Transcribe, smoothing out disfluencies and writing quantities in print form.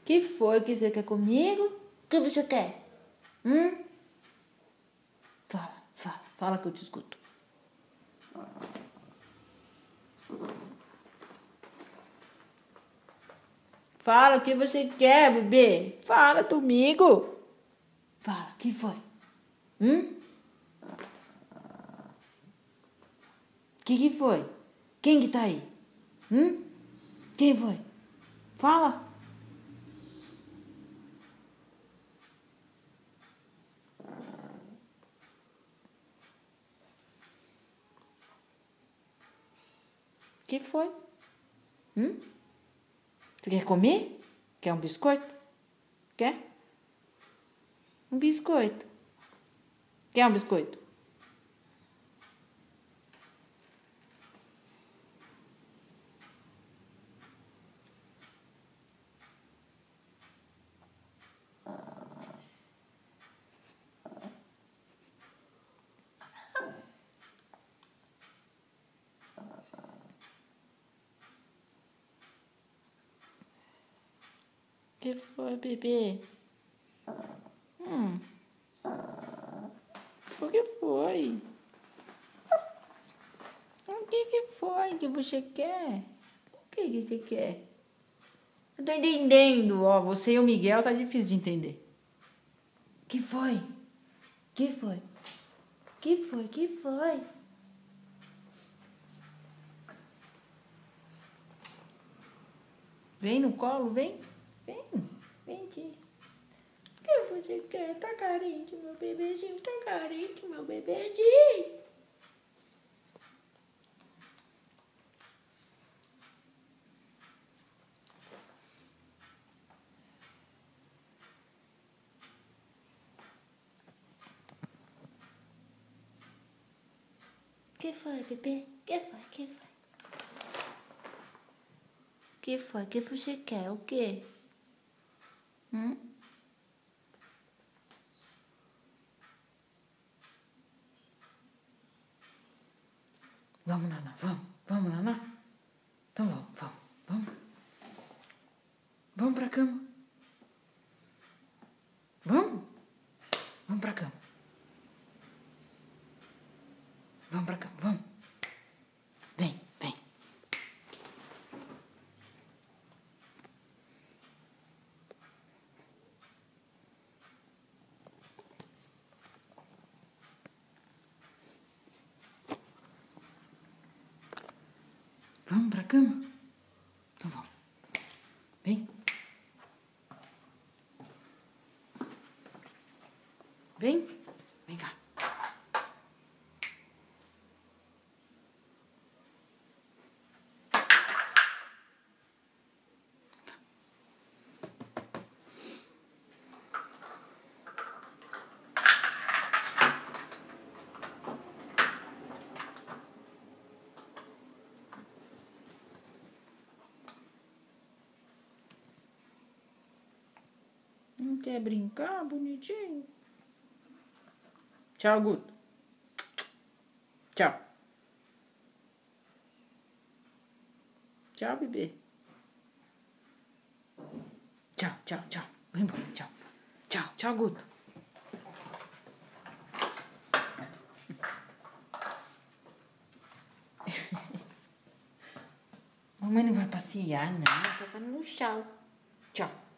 Que foi que você quer comigo? O que você quer? Fala que eu te escuto. Fala o que você quer, bebê. Fala comigo. Fala, que foi? Que foi? Quem que tá aí? Quem foi? Fala. Que foi? Você quer comer? Quer um biscoito? Quer? Um biscoito. Quer um biscoito? Que foi, bebê? O que foi? O que foi que você quer? O que você quer? Não tô entendendo, ó. Você e o Miguel tá difícil de entender. Que foi? Que foi? Que foi? Que foi? Vem no colo, vem. Vem. Vem aqui. O que você quer? Tá carente, meu bebezinho. Tá carente, meu bebezinho. Que foi, bebê? Que foi? Que foi? Que foi? Que você quer? O quê? Vamos, Naná, vamos. Vamos, Naná? Então vamos. Vamos pra cama. Vamos? Vamos pra cama. Vamos pra cama, vamos. Vem. Vamos pra cama? Então vamos. Vem. Vem cá. Não quer brincar, bonitinho? Tchau, Guto. Tchau. Tchau, bebê. Tchau. Vai embora, tchau. Tchau, Guto. Mamãe não vai passear, não. Tá falando tchau. Tchau.